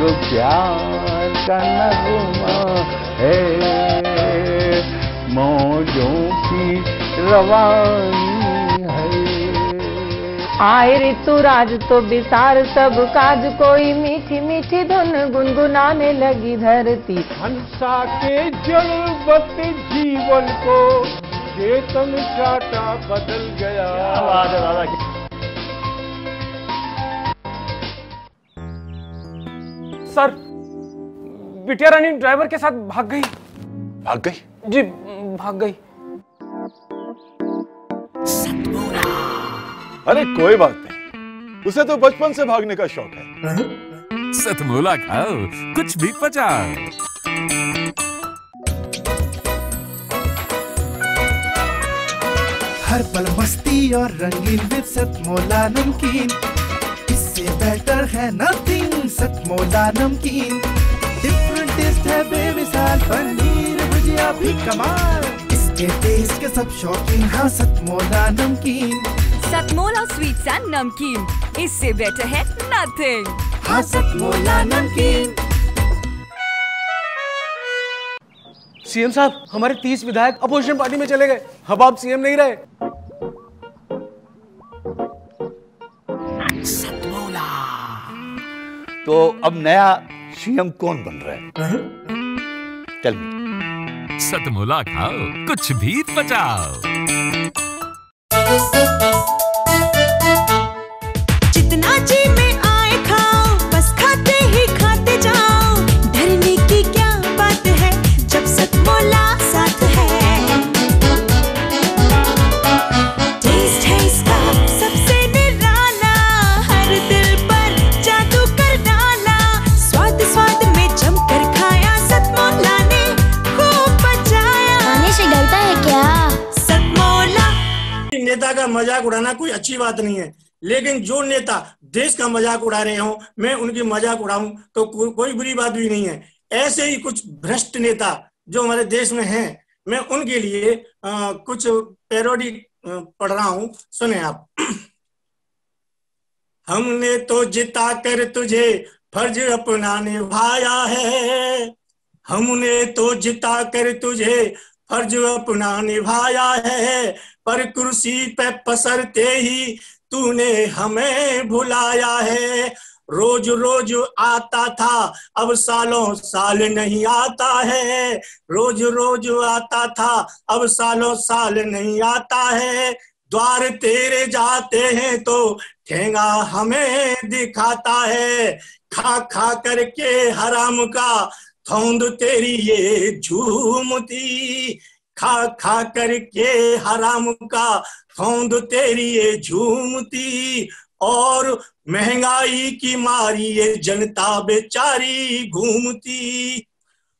प्यार का नगमा है, मौजों की रवानी है। आए ऋतुराज तो बिसार सब काज, कोई मीठी मीठी धुन गुनगुनाने लगी धरती। हंसा के जड़वत जीवन को चेतन चाटा बदल गया। क्या बात है दादा। सर, बिटिया रानी ड्राइवर के साथ भाग गई। भाग गई? जी भाग गई। अरे कोई बात नहीं, उसे तो बचपन से भागने का शौक है। सतमोला खाओ, कुछ भी पचाओ। हर पल मस्ती और रंगीन विद सतमोला नमकीन, इससे बेटर है नथिंग। सतमोला नमकीन डिफरेंट टेस्ट है बेमिसाल, पनीर भुजिया भी कमाल, इसके टेस्ट के सब शौकीन। हाँ सतमोला नमकीन, सतमोला स्वीट्स एंड नमकीन, इससे बेटर है नथिंग। हाँ सतमोला नमकीन। सीएम साहब, हमारे 30 विधायक अपोजिशन पार्टी में चले गए। अब आप सीएम नहीं रहे। सतमोला। तो अब नया सीएम कौन बन रहा है? चल सतमोला खाओ, कुछ भी पचाओ। जितना जी में आए खाओ, बस खाते ही खाते जाओ। डरने की क्या बात है जब सतमोला साथ है। टेस्ट है इसका सबसे निराला, हर दिल पर जादू कर डाला। स्वाद स्वाद में जमकर खाया, सतमोला ने खूब बचाया। खाने से डरता है क्या? सतमोला। नेता का मजाक उड़ाना कोई अच्छी बात नहीं है, लेकिन जो नेता देश का मजाक उड़ा रहे हो, मैं उनकी मजाक उड़ाऊं तो कोई बुरी बात भी नहीं है। ऐसे ही कुछ भ्रष्ट नेता जो हमारे देश में हैं, मैं उनके लिए कुछ पैरोडी पढ़ रहा हूं, सुने आप। हमने तो जिता कर तुझे फर्ज अपना निभाया है, हमने तो जिता कर तुझे फर्ज अपना निभाया है, पर कुर्सी पे पसरते ही तूने हमें भुलाया है। रोज रोज आता था, अब सालों साल नहीं आता है। रोज रोज आता था, अब सालों साल नहीं आता है। द्वार तेरे जाते हैं तो ठेंगा हमें दिखाता है। खा खा करके हराम का थौंद तेरी ये झूमती, खा खा करके हराम का थौंद तेरी ये झूमती। और महंगाई की मारी ये जनता बेचारी घूमती।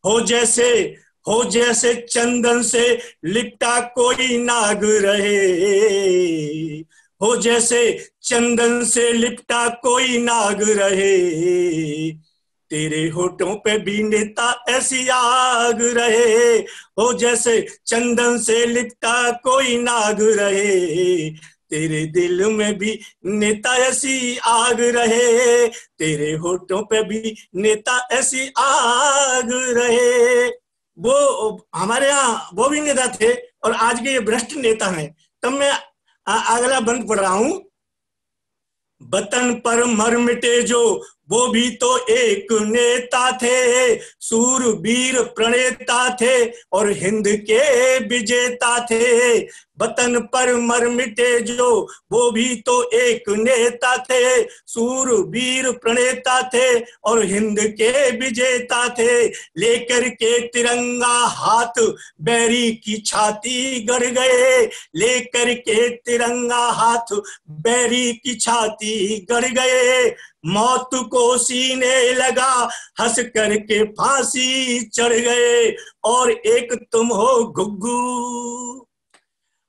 हो जैसे चंदन से लिपटा कोई नाग रहे, हो जैसे चंदन से लिपटा कोई नाग रहे। तेरे होठों पे भी नेता ऐसी आग रहे, हो जैसे चंदन से लिपटा कोई नाग रहे। तेरे दिल में भी नेता ऐसी आग रहे, तेरे होठों पे भी नेता ऐसी आग रहे। वो हमारे यहाँ वो भी नेता थे और आज के ये भ्रष्ट नेता हैं। तब मैं अगला बंद पढ़ रहा हूं। वतन पर मर मिटे जो वो भी तो एक नेता थे, सूरवीर प्रणेता थे और हिंद के विजेता थे। वतन पर मर मिटे जो वो भी तो एक नेता थे, सूरवीर प्रणेता थे और हिंद के विजेता थे। लेकर के तिरंगा हाथ बैरी की छाती गड़ गए, लेकर के तिरंगा हाथ बैरी की छाती गड़ गए। मौत को सीने लगा हंस करके फांसी चढ़ गए। और एक तुम हो गुग्गू,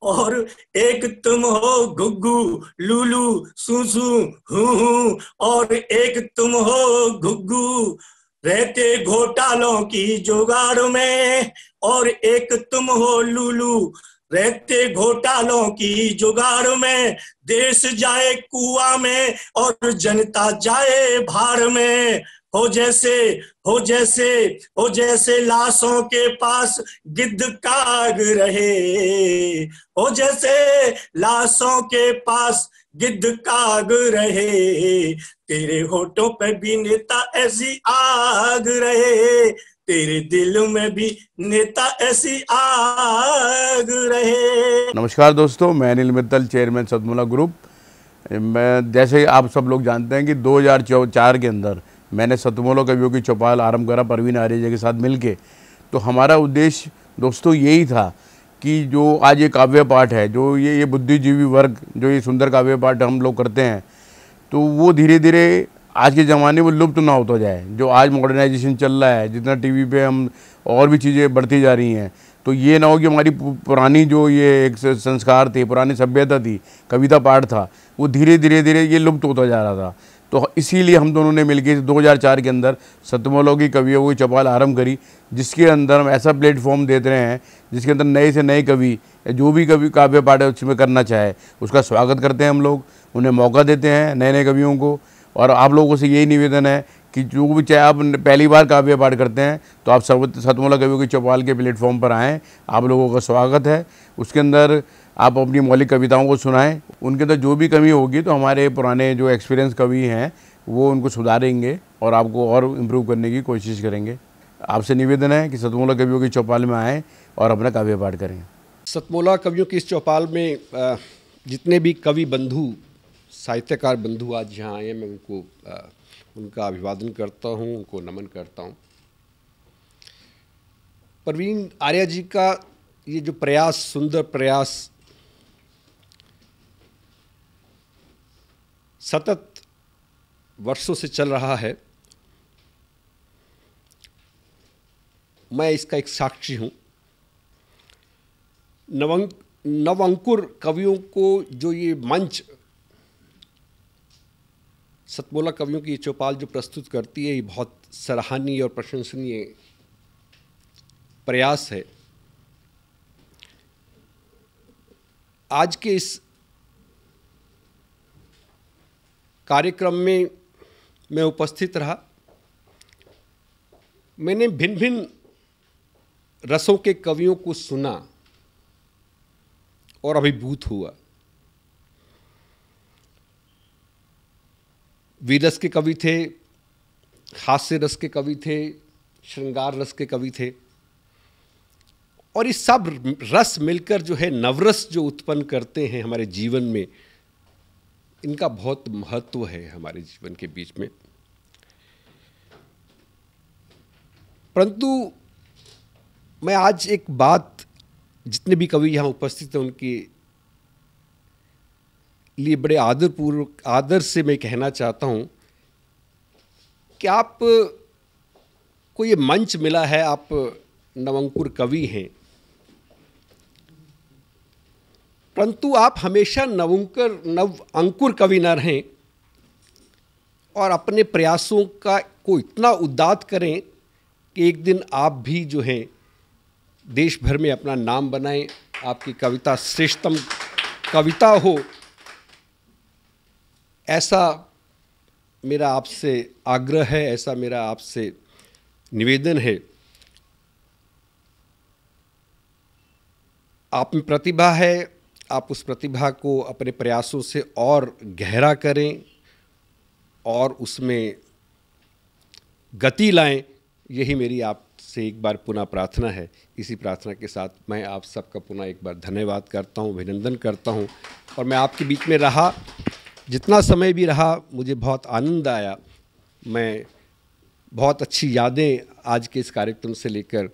और एक तुम हो गुग्गू लूलू सूसू हूँ, और एक तुम हो गुग्गू रहते घोटालों की जुगाड़ में, और एक तुम हो लूलू रहते घोटालों की जुगाड़ में। देश जाए कुआं में और जनता जाए भाड़ में। हो जैसे लाशों के पास गिद्ध काग रहे, हो जैसे लाशों के पास गिद्ध काग रहे, तेरे होठों पे भी नेता ऐसी आग रहे, तेरे दिल में भी नेता ऐसी आग रहे। नमस्कार दोस्तों, मैं अनिल मित्तल, चेयरमैन सतमोला ग्रुप। मैं जैसे आप सब लोग जानते हैं कि 2004 के अंदर मैंने सतमोला कवियों की चौपाल आरंभ करा परवीन आर्य के साथ मिलके। तो हमारा उद्देश्य दोस्तों यही था कि जो आज ये काव्य पाठ है, जो ये बुद्धिजीवी वर्ग जो ये सुंदर काव्य पाठ हम लोग करते हैं, तो वो धीरे धीरे आज के ज़माने में लुप्त ना होता जाए। जो आज मॉडर्नाइजेशन चल रहा है, जितना टीवी पे हम और भी चीज़ें बढ़ती जा रही हैं, तो ये ना हो कि हमारी पुरानी जो ये एक संस्कार थे, पुरानी सभ्यता थी, कविता पाठ था, वो धीरे धीरे ये लुप्त होता जा रहा था। तो इसीलिए हम दोनों ने मिलकर 2004 के अंदर सतमोला की कवियों की चौपाल आरंभ करी, जिसके अंदर हम ऐसा प्लेटफॉर्म देते रहे हैं जिसके अंदर नए से नए कवि जो भी कवि काव्य पाठ उसमें करना चाहे उसका स्वागत करते हैं। हम लोग उन्हें मौका देते हैं, नए नए कवियों को। और आप लोगों से यही निवेदन है कि जो भी चाहे आप पहली बार काव्य पाठ करते हैं तो आप सतमोला कवियों की चौपाल के प्लेटफॉर्म पर आएँ, आप लोगों का स्वागत है। उसके अंदर आप अपनी मौलिक कविताओं को सुनाएं, उनके अंदर जो भी कमी होगी तो हमारे पुराने जो एक्सपीरियंस कवि हैं वो उनको सुधारेंगे और आपको और इम्प्रूव करने की कोशिश करेंगे। आपसे निवेदन है कि सतमोला कवियों की चौपाल में आएँ और अपना काव्य पाठ करें। सतमोला कवियों की इस चौपाल में जितने भी कवि बंधु, साहित्यकार बंधु आज यहाँ आए हैं, मैं उनको उनका अभिवादन करता हूँ, उनको नमन करता हूँ। परवीन आर्य जी का ये जो प्रयास, सुंदर प्रयास, सतत वर्षों से चल रहा है, मैं इसका एक साक्षी हूँ। नवअंकुर कवियों को जो ये मंच सतमोला कवियों की चौपाल जो प्रस्तुत करती है, ये बहुत सराहनीय और प्रशंसनीय प्रयास है। आज के इस कार्यक्रम में मैं उपस्थित रहा। मैंने भिन्न भिन्न रसों के कवियों को सुना और अभिभूत हुआ। वीर रस के कवि थे, हास्य रस के कवि थे, श्रृंगार रस के कवि थे, और ये सब रस मिलकर जो है नवरस जो उत्पन्न करते हैं हमारे जीवन में, इनका बहुत महत्व है हमारे जीवन के बीच में। परंतु मैं आज एक बात जितने भी कवि यहाँ उपस्थित हैं उनके लिए बड़े आदर से मैं कहना चाहता हूँ कि आप को ये मंच मिला है, आप नवअंकुर कवि हैं, परंतु आप हमेशा नवअंकुर कवि न रहें और अपने प्रयासों को इतना उद्दात करें कि एक दिन आप भी जो हैं देश भर में अपना नाम बनाएं, आपकी कविता श्रेष्ठतम कविता हो, ऐसा मेरा आपसे आग्रह है, ऐसा मेरा आपसे निवेदन है। आप में प्रतिभा है, आप उस प्रतिभा को अपने प्रयासों से और गहरा करें और उसमें गति लाएं, यही मेरी आपसे एक बार पुनः प्रार्थना है। इसी प्रार्थना के साथ मैं आप सबका पुनः एक बार धन्यवाद करता हूं, अभिनंदन करता हूं। और मैं आपके बीच में रहा, जितना समय भी रहा, मुझे बहुत आनंद आया। मैं बहुत अच्छी यादें आज के इस कार्यक्रम से लेकर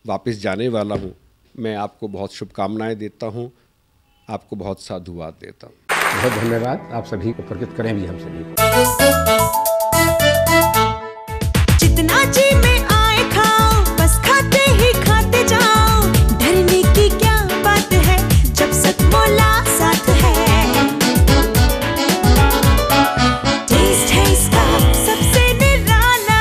वापस जाने वाला हूं। मैं आपको बहुत शुभकामनाएं देता हूं, आपको बहुत साधुवाद देता हूं। बहुत धन्यवाद। आप सभी को प्रकृत करें भी हम सभी। जितना जी में आए खाओ, बस खाते ही खाते जाओ। डरने की क्या बात है जब सतमोला साथ है। टेस्ट है इसका सबसे निराला,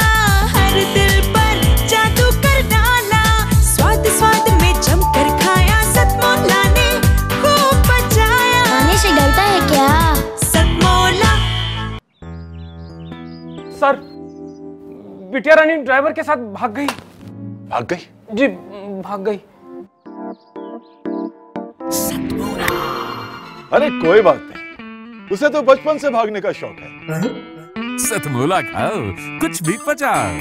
हर दिल पर जादू कर डाला। स्वाद स्वाद में जमकर खाया, सतमोला ने खूब बचाया। खाने से डरता है क्या? सतमोला। सर बिटिया रानी ड्राइवर के साथ भाग गई। भाग गई? जी भाग गई। अरे कोई बात नहीं, उसे तो बचपन से भागने का शौक है। सतमोला खाओ, कुछ भी पचाओ।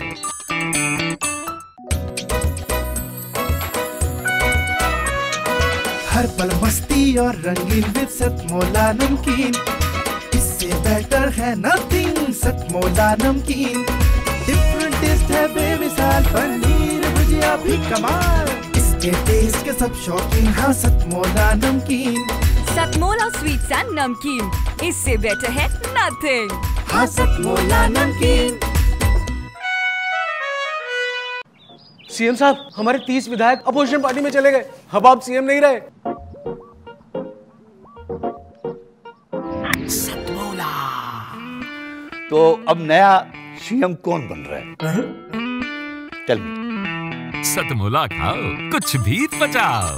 हर पल मस्ती और रंगीन विद सतमोला नमकीन, इससे बेटर है नथिंग। सतमोला नमकीन, डिफरेंट टेस्ट है बेमिसाल, पनीर भुजिया भी कमाल, इसके टेस्ट के सब शौकीन। हाँ सतमोला नमकीन, सतमोला स्वीट्स एंड नमकीन, इससे बेटर है नथिंग। हाँ सतमोला नमकीन। सीएम साहब, हमारे 30 विधायक अपोजिशन पार्टी में चले गए। अब आप सीएम नहीं रहे। सतमोला। तो अब नया सीएम कौन बन रहा है? Tell me. सतमोला खाओ, कुछ भी पचाओ।